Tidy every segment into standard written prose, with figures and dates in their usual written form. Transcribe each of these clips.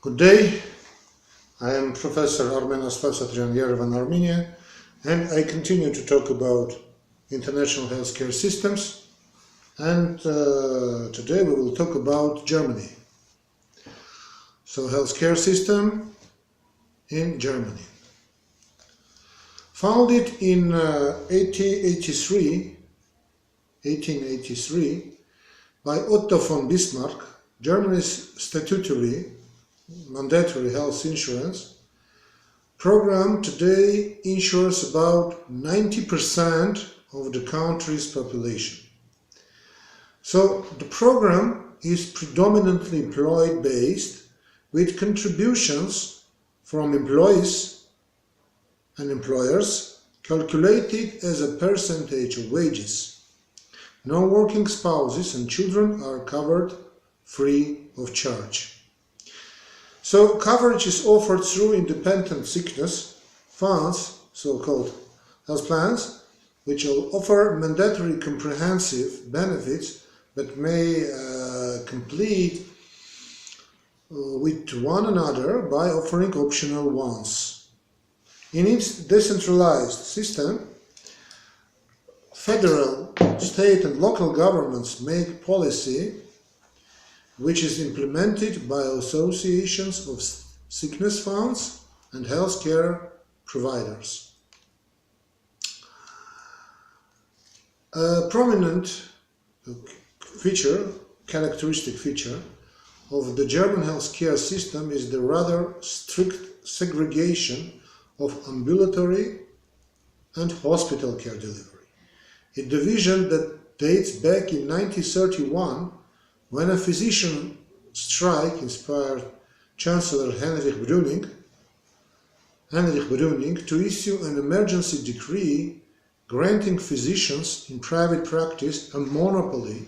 Good day, I am Professor Armenas Fasatrian, Yerevan, Armenia, and I continue to talk about international healthcare systems, and today we will talk about Germany. So, healthcare system in Germany. Founded in 1883 by Otto von Bismarck, Germany's statutory mandatory health insurance program today insures about 90% of the country's population. So the program is predominantly employee-based, with contributions from employees and employers calculated as a percentage of wages. Non-working spouses and children are covered free of charge. So coverage is offered through independent sickness funds, so-called health plans, which will offer mandatory comprehensive benefits but may compete with one another by offering optional ones. In its decentralized system, federal, state and local governments make policy which is implemented by associations of sickness funds and healthcare providers. A prominent characteristic feature of the German healthcare system is the rather strict segregation of ambulatory and hospital care delivery, a division that dates back in 1931, when a physician strike inspired Chancellor Heinrich Brüning to issue an emergency decree granting physicians in private practice a monopoly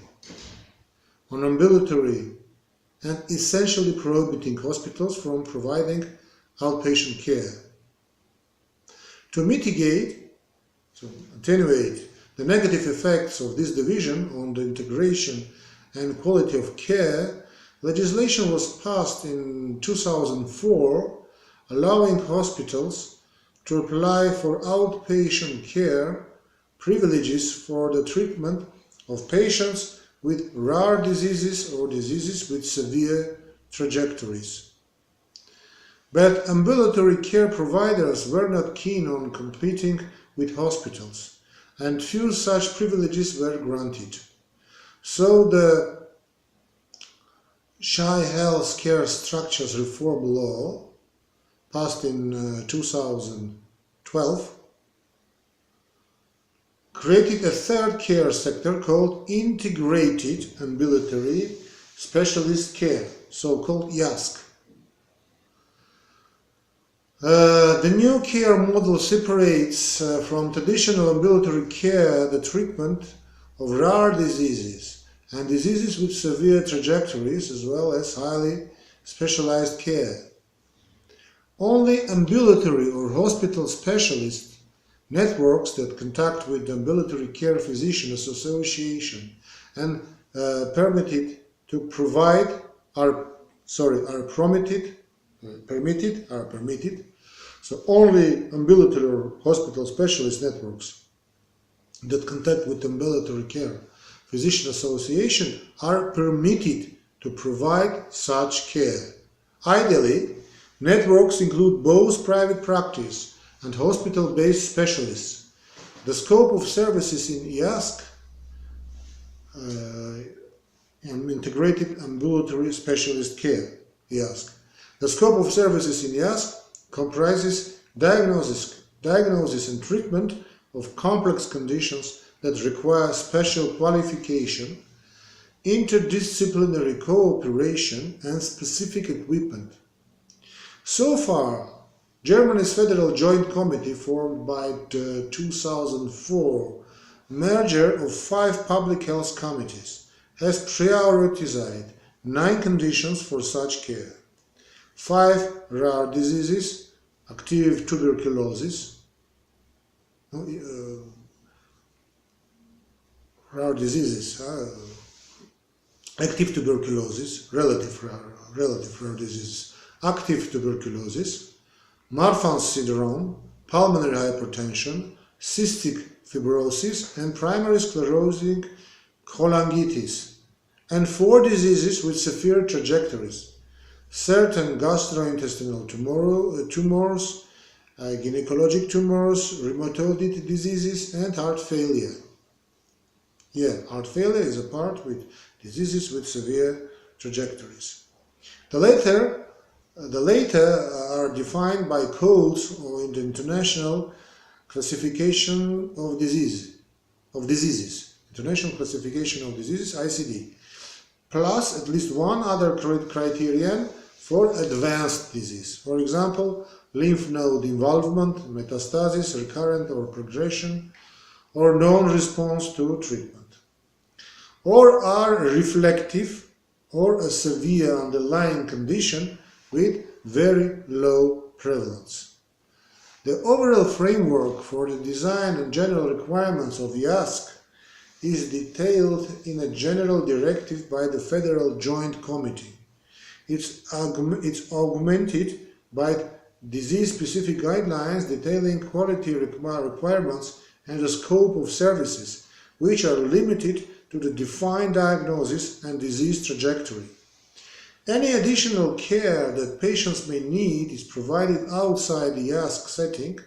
on ambulatory and essentially prohibiting hospitals from providing outpatient care. To attenuate the negative effects of this division on the integration and quality of care, legislation was passed in 2004 allowing hospitals to apply for outpatient care privileges for the treatment of patients with rare diseases or diseases with severe trajectories. But ambulatory care providers were not keen on competing with hospitals, and few such privileges were granted. So the Child Health Care Structures Reform Law, passed in 2012, created a third care sector called Integrated Ambulatory Specialist Care, so-called IASC. The new care model separates from traditional ambulatory care the treatment of rare diseases and diseases with severe trajectories, as well as highly specialized care. Only ambulatory or hospital specialist networks that contact with the Ambulatory Care Physician Association and are permitted. So only ambulatory or hospital specialist networks that contact with Ambulatory Care Physician Association are permitted to provide such care. Ideally, networks include both private practice and hospital-based specialists. The scope of services in IASC, Integrated Ambulatory Specialist Care, IASC. The scope of services in IASC comprises diagnosis and treatment of complex conditions that require special qualification, interdisciplinary cooperation, and specific equipment. So far, Germany's Federal Joint Committee, formed by the 2004 merger of 5 public health committees, has prioritized 9 conditions for such care: 5 rare diseases, active tuberculosis, active tuberculosis, relative rare diseases, active tuberculosis, Marfan's syndrome, pulmonary hypertension, cystic fibrosis, and primary sclerosing cholangitis, and 4 diseases with severe trajectories, certain gastrointestinal tumors, gynecologic tumors, rheumatoid diseases, and heart failure. Yeah, heart failure is a part with diseases with severe trajectories. The latter are defined by codes or in the International Classification of Diseases, International Classification of Diseases, ICD, plus at least one other criterion for advanced disease. For example, lymph node involvement, metastasis, recurrent or progression, or non-response to treatment, or are reflective or a severe underlying condition with very low prevalence. The overall framework for the design and general requirements of IASC is detailed in a general directive by the Federal Joint Committee. It's augmented by disease-specific guidelines detailing quality requirements and the scope of services, which are limited to the defined diagnosis and disease trajectory. Any additional care that patients may need is provided outside the IASC setting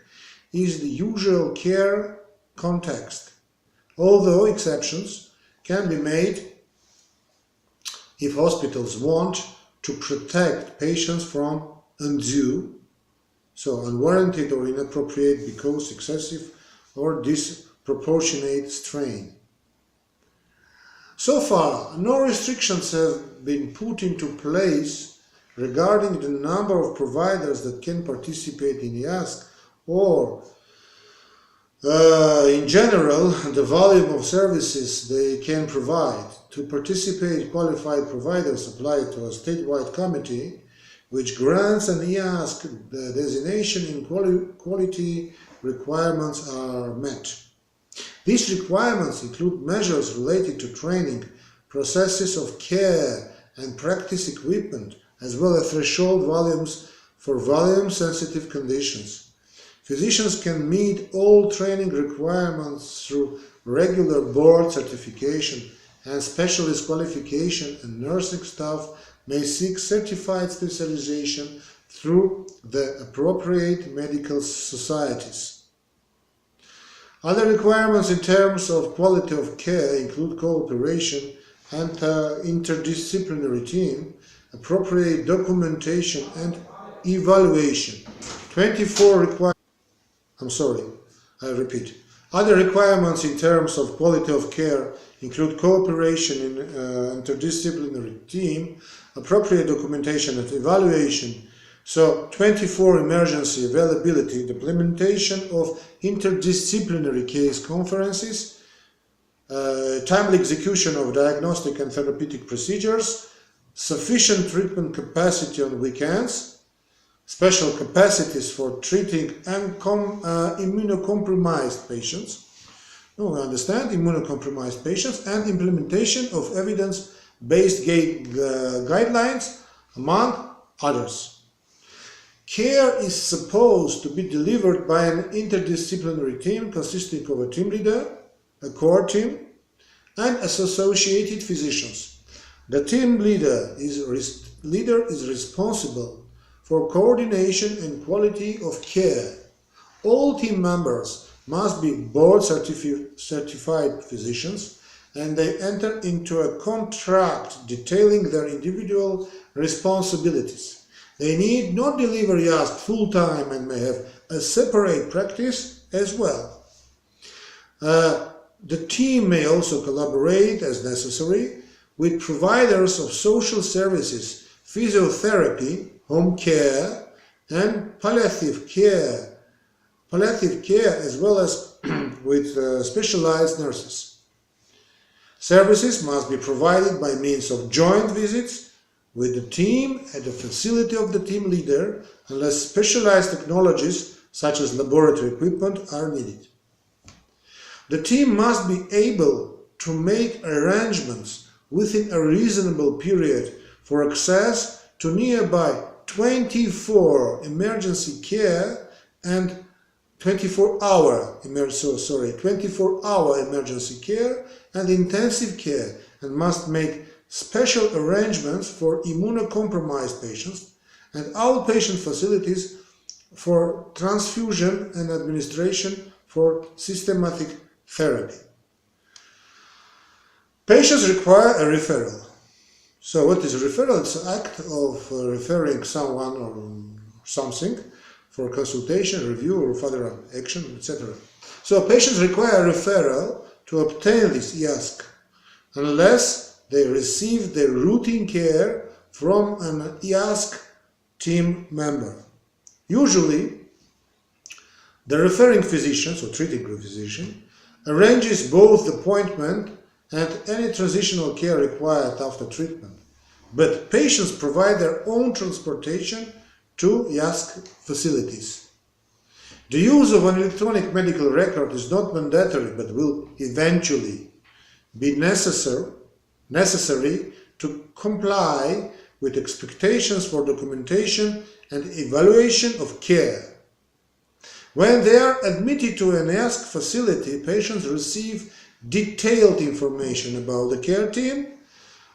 is the usual care context, although exceptions can be made if hospitals want to protect patients from undue, so unwarranted or inappropriate because excessive or disproportionate strain. So far, no restrictions have been put into place regarding the number of providers that can participate in IASC or, in general, the volume of services they can provide. To participate, qualified providers apply to a statewide committee which grants an IASC designation in quality requirements are met. These requirements include measures related to training, processes of care and practice equipment, as well as threshold volumes for volume-sensitive conditions. Physicians can meet all training requirements through regular board certification and specialist qualification, and nursing staff may seek certified specialization through the appropriate medical societies. Other requirements in terms of quality of care include cooperation and interdisciplinary team, appropriate documentation and evaluation. 24 requirements. Other requirements in terms of quality of care include cooperation in interdisciplinary team, appropriate documentation and evaluation. So 24 emergency availability, the implementation of interdisciplinary case conferences, timely execution of diagnostic and therapeutic procedures, sufficient treatment capacity on weekends, special capacities for treating immunocompromised patients. Immunocompromised patients, and implementation of evidence-based guidelines, among others. Care is supposed to be delivered by an interdisciplinary team consisting of a team leader, a core team, and associated physicians. The team leader is responsible for coordination and quality of care. All team members must be board certified physicians, and they enter into a contract detailing their individual responsibilities. They need not deliver IASC full-time and may have a separate practice as well. The team may also collaborate as necessary with providers of social services, physiotherapy, home care, and palliative care as well as with specialized nurses. Services must be provided by means of joint visits with the team at the facility of the team leader, unless specialized technologies such as laboratory equipment are needed. The team must be able to make arrangements within a reasonable period for access to nearby 24 emergency care and 24-hour emergency care and intensive care, and must make special arrangements for immunocompromised patients and outpatient facilities for transfusion and administration for systematic therapy. Patients require a referral. So what is a referral? It's an act of referring someone or something for consultation, review, or further action, etc. So patients require a referral to obtain this IASC unless they receive their routine care from an IASC team member. Usually, the referring physician, so treating physician, arranges both the appointment and any transitional care required after treatment. But patients provide their own transportation to IASC facilities. The use of an electronic medical record is not mandatory, but will eventually be necessary to comply with expectations for documentation and evaluation of care. When they are admitted to an IASC facility, patients receive detailed information about the care team,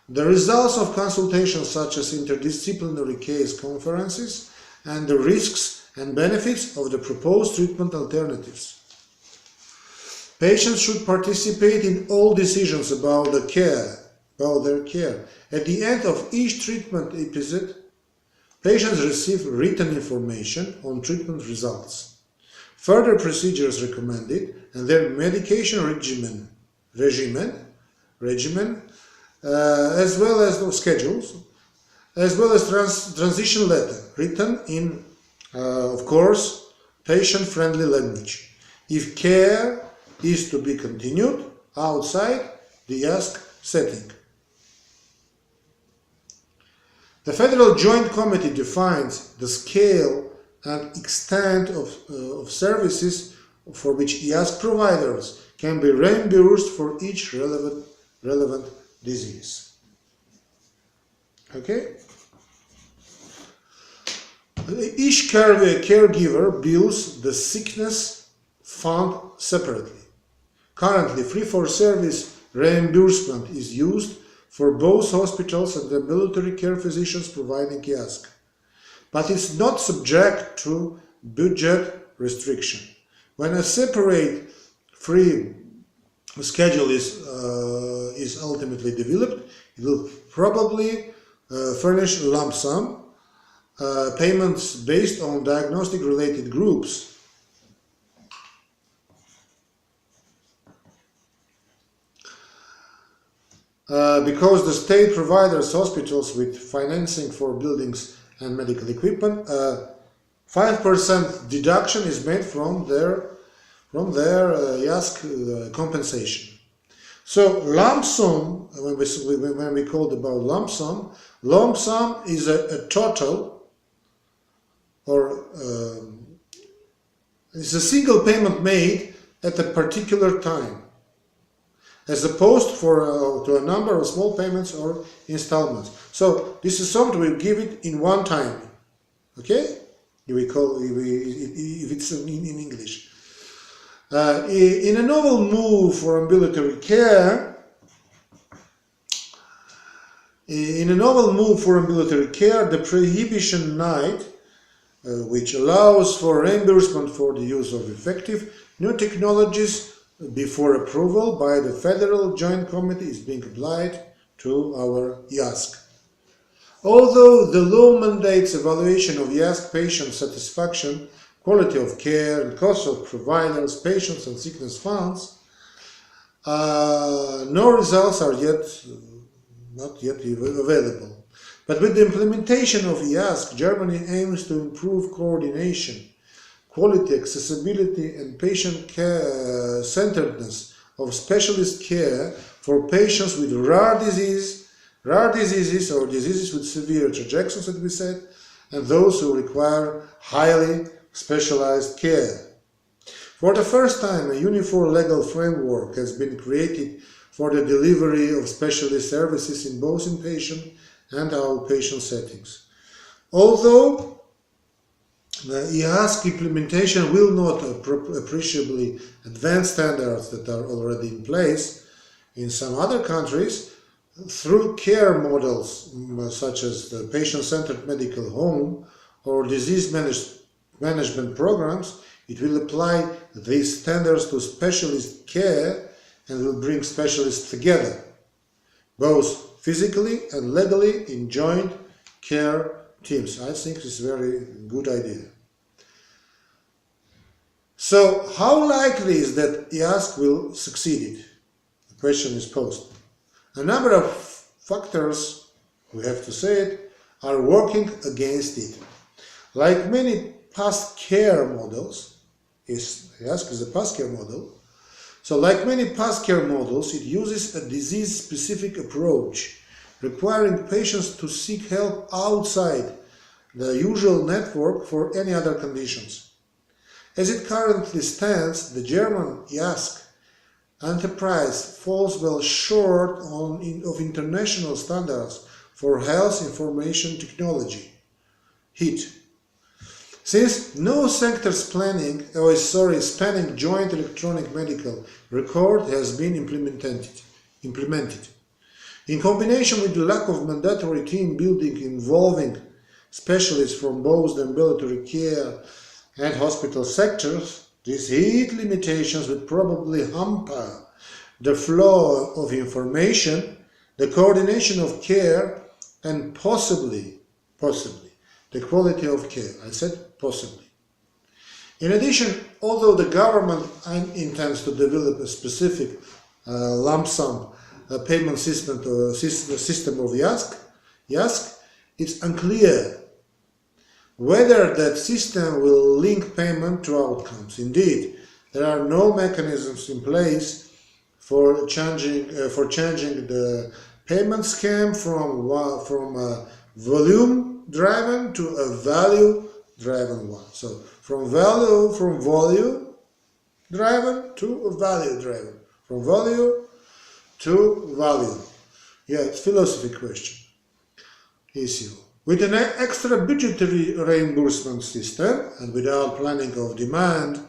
the results of consultations such as interdisciplinary case conferences, and the risks and benefits of the proposed treatment alternatives. Patients should participate in all decisions about their care. At the end of each treatment episode, patients receive written information on treatment results, further procedures recommended, and their medication regimen, as well as the schedules, as well as transition letter, written in, of course, patient-friendly language, if care is to be continued outside the IASC setting. The Federal Joint Committee defines the scale and extent of services for which IASC providers can be reimbursed for each relevant disease. Okay? Each caregiver bills the sickness fund separately. Currently, fee-for-service reimbursement is used for both hospitals and ambulatory care physicians providing IASC, but it's not subject to budget restriction. When a separate free schedule is ultimately developed, it will probably furnish lump sum payments based on diagnostic-related groups. Because the state provides hospitals with financing for buildings and medical equipment, 5% deduction is made from their IASC compensation. So lump sum, when we called about lump sum is a total, or it's a single payment made at a particular time, as opposed to a number of small payments or installments. So this is something we give it in one time. Okay? If it's in English. In a novel move for ambulatory care, the prohibition night, which allows for reimbursement for the use of effective new technologies before approval by the Federal Joint Committee, is being applied to our IASC. Although the law mandates evaluation of IASC patient satisfaction, quality of care, and cost of providers, patients, and sickness funds, no results are not yet available. But with the implementation of IASC, Germany aims to improve coordination, quality, accessibility, and patient centeredness of specialist care for patients with rare diseases or diseases with severe trajectories, as we said, and those who require highly specialized care. For the first time, a uniform legal framework has been created for the delivery of specialist services in both inpatient and outpatient settings. Although the IASC implementation will not appreciably advance standards that are already in place in some other countries, through care models such as the patient-centered medical home or disease management programs, it will apply these standards to specialist care and will bring specialists together, both physically and legally in joint care teams. I think it's a very good idea. So, how likely is that IASC will succeed? The question is posed. A number of factors, we have to say it, are working against it. Like many past care models, IASC is a past care model, so like many past care models, it uses a disease-specific approach, requiring patients to seek help outside the usual network for any other conditions. As it currently stands, the German IASC enterprise falls well short of international standards for health information technology, HIT. Since no sector spanning joint electronic medical record has been implemented. In combination with the lack of mandatory team building involving specialists from both the ambulatory care and hospital sectors, these HIT limitations would probably hamper the flow of information, the coordination of care, and possibly, the quality of care. I said possibly. In addition, although the government intends to develop a specific lump sum payment system of IASC, it's unclear whether that system will link payment to outcomes. Indeed, there are no mechanisms in place for changing the payment scheme from a volume-driven to a value-driven one. So from volume-driven to a value-driven. From value to value. Yeah, it's a philosophy question. Issue. With an extra budgetary reimbursement system and without planning of demand,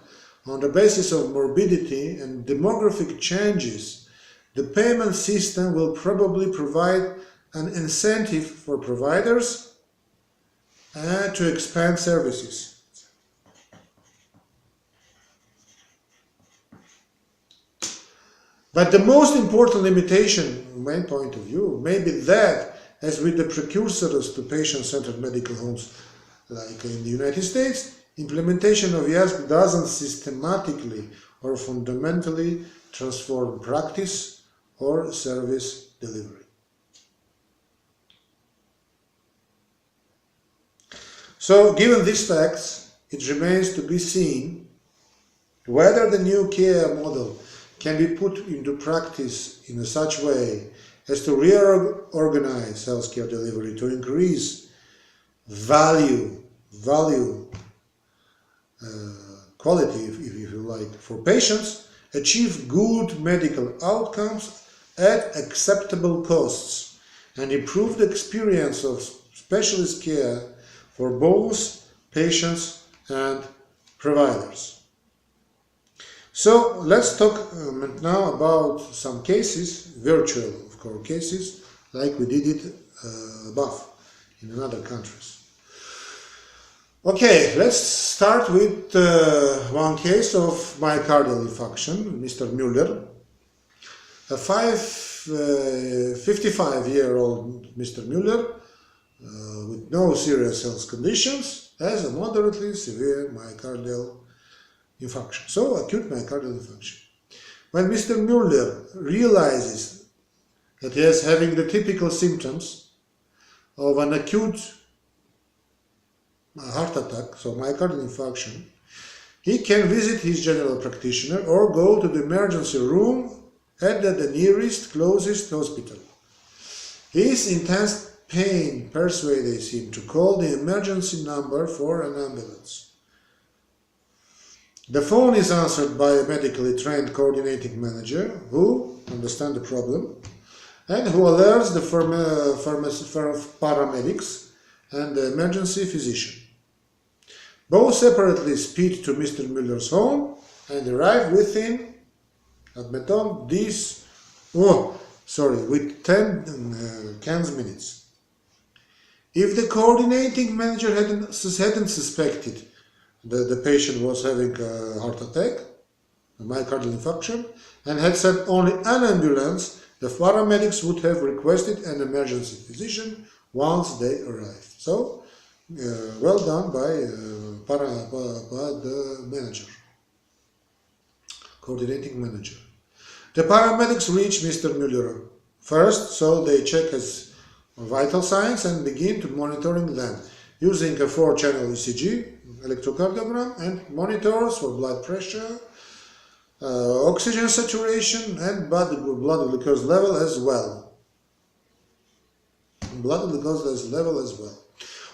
on the basis of morbidity and demographic changes, the payment system will probably provide an incentive for providers to expand services. But the most important limitation, from my point of view, may be that, as with the precursors to patient-centered medical homes like in the United States, implementation of IASC doesn't systematically or fundamentally transform practice or service delivery. So, given these facts, it remains to be seen whether the new care model can be put into practice in such way as to reorganize healthcare delivery to increase quality, if you like, for patients, achieve good medical outcomes at acceptable costs, and improve the experience of specialist care for both patients and providers. So let's talk now about some cases, virtual of course cases, like we did it above in other countries. Okay, let's start with one case of myocardial infarction, Mr. Müller. A 55-year-old Mr. Müller with no serious health conditions has a moderately severe myocardial infarction, so acute myocardial infarction. When Mr. Müller realizes that he is having the typical symptoms of an acute heart attack, so myocardial infarction, he can visit his general practitioner or go to the emergency room at the nearest, closest hospital. His intense pain persuades him to call the emergency number for an ambulance. The phone is answered by a medically trained coordinating manager who understands the problem and who alerts the paramedics and the emergency physician. Both separately speed to Mr. Müller's home and arrive within, admettons, with 10 minutes. If the coordinating manager hadn't suspected that the patient was having a heart attack, a myocardial infarction, and had sent only an ambulance, the paramedics would have requested an emergency physician once they arrived. So, well done by the manager, coordinating manager. The paramedics reach Mr. Müller first, so they check his vital signs and begin to monitoring them using a 4-channel ECG, electrocardiogram, and monitors for blood pressure, oxygen saturation, and blood glucose level as well.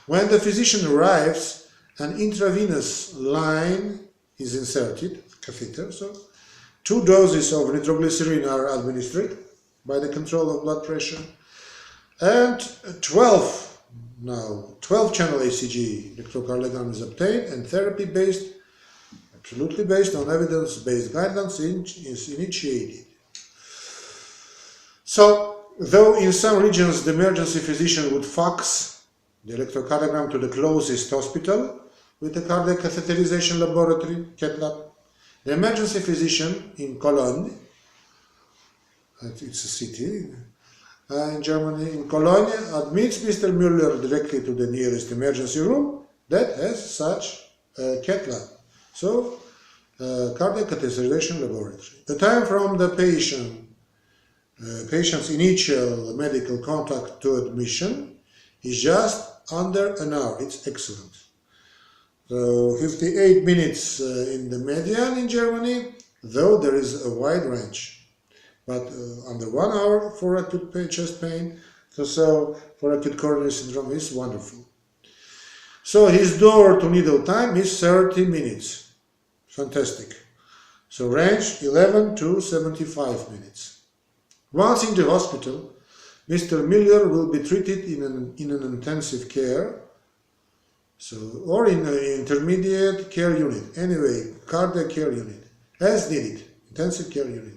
When the physician arrives, an intravenous line is inserted, catheter, so 2 doses of nitroglycerin are administered by the control of blood pressure, and 12-channel ECG electrocardiogram is obtained, and therapy absolutely based on evidence-based guidelines is initiated. So, though in some regions the emergency physician would fax the electrocardiogram to the closest hospital with a cardiac catheterization laboratory, cath lab, the emergency physician in Cologne, it's a city in Germany, in Cologne, admits Mr. Müller directly to the nearest emergency room that has such a cath lab. So, cardiac catheterization laboratory. The time from the patient's initial medical contact to admission is just under an hour. It's excellent. So 58 minutes in the median in Germany, though there is a wide range. But under 1 hour for acute chest pain, so for acute coronary syndrome is wonderful. So his door to needle time is 30 minutes. Fantastic. So range 11 to 75 minutes. Once in the hospital, Mr. Müller will be treated in an intensive care, or in an intermediate care unit, anyway, cardiac care unit, as needed, intensive care unit.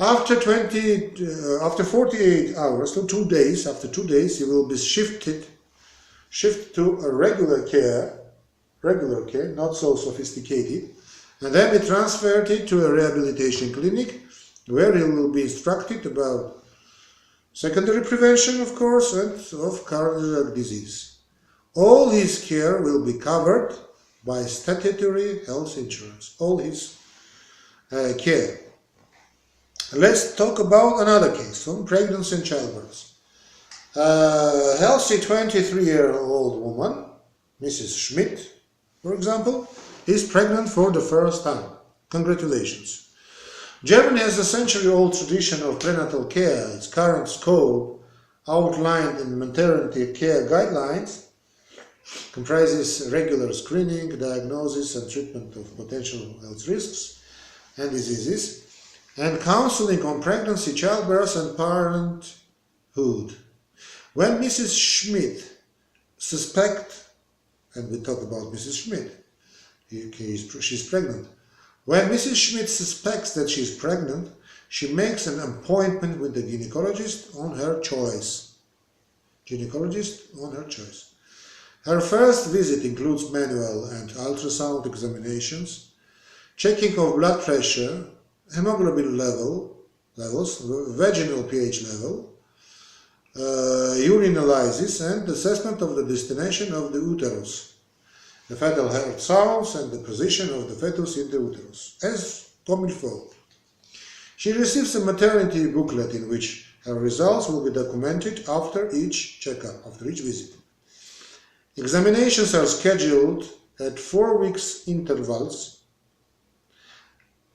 After 48 hours, so 2 days, after 2 days, he will be shifted to a regular care, not so sophisticated, and then be transferred to a rehabilitation clinic where he will be instructed about secondary prevention, of course, and of cardiac disease. All his care will be covered by statutory health insurance, all his care. Let's talk about another case, on pregnancy and childbirth. A healthy 23-year-old woman, Mrs. Schmidt, for example, is pregnant for the first time. Congratulations. Germany has a century-old tradition of prenatal care. Its current scope, outlined in maternity care guidelines, comprises regular screening, diagnosis and treatment of potential health risks and diseases, and counseling on pregnancy, childbirth and parenthood. When Mrs. Schmidt suspects, and we talk about Mrs. Schmidt, she's pregnant. When Mrs. Schmidt suspects that she is pregnant, she makes an appointment with the gynecologist on her choice. Her first visit includes manual and ultrasound examinations, checking of blood pressure, hemoglobin levels, vaginal pH level, urine analysis, and assessment of the destination of the uterus, the fetal heart sounds, and the position of the fetus in the uterus, as comme il faut. She receives a maternity booklet in which her results will be documented after each checkup, after each visit. Examinations are scheduled at 4 weeks intervals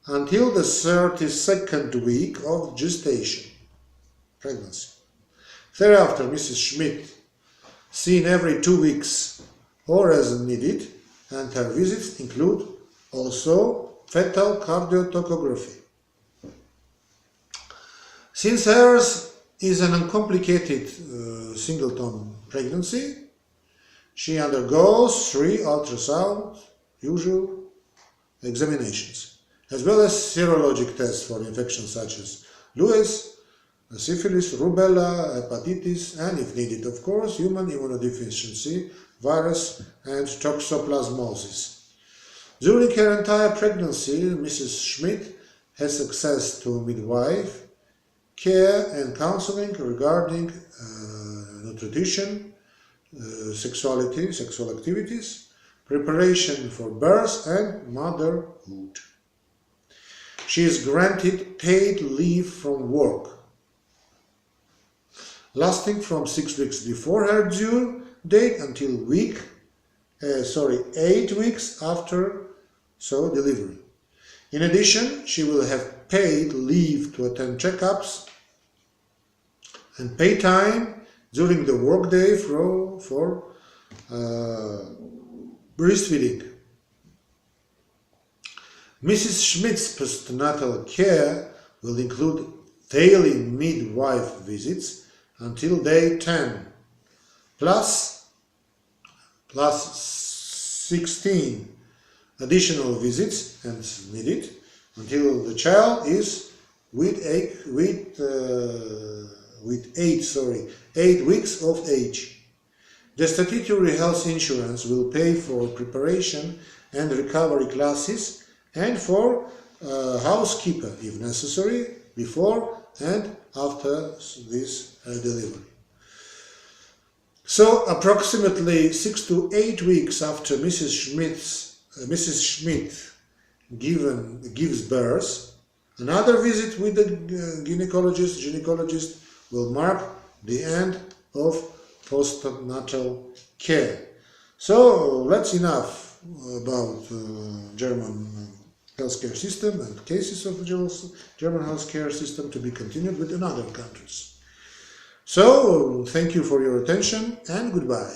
until the 32nd week of gestation, pregnancy. Thereafter, Mrs. Schmidt, seen every 2 weeks or as needed, and her visits include also fetal cardiotocography. Since hers is an uncomplicated singleton pregnancy, She undergoes 3 ultrasound usual examinations, as well as serologic tests for infections such as Lewis, syphilis, rubella, hepatitis, and if needed, of course, human immunodeficiency virus and toxoplasmosis. During her entire pregnancy, Mrs. Schmidt has access to midwife care and counseling regarding nutrition, sexual activities, preparation for birth, and motherhood. She is granted paid leave from work, lasting from 6 weeks before her due date until 8 weeks after delivery. In addition, she will have paid leave to attend checkups and pay time during the workday for breastfeeding. Mrs. Schmidt's postnatal care will include daily midwife visits until day 10, plus 16 additional visits as needed until the child is with 8 weeks of age. The statutory health insurance will pay for preparation and recovery classes and for housekeeper if necessary before and after this delivery. So approximately 6 to 8 weeks after Mrs. Schmidt gives birth, another visit with the gynecologist will mark the end of postnatal care. So that's enough about German healthcare system and cases of the German healthcare system to be continued with in other countries. So thank you for your attention and goodbye.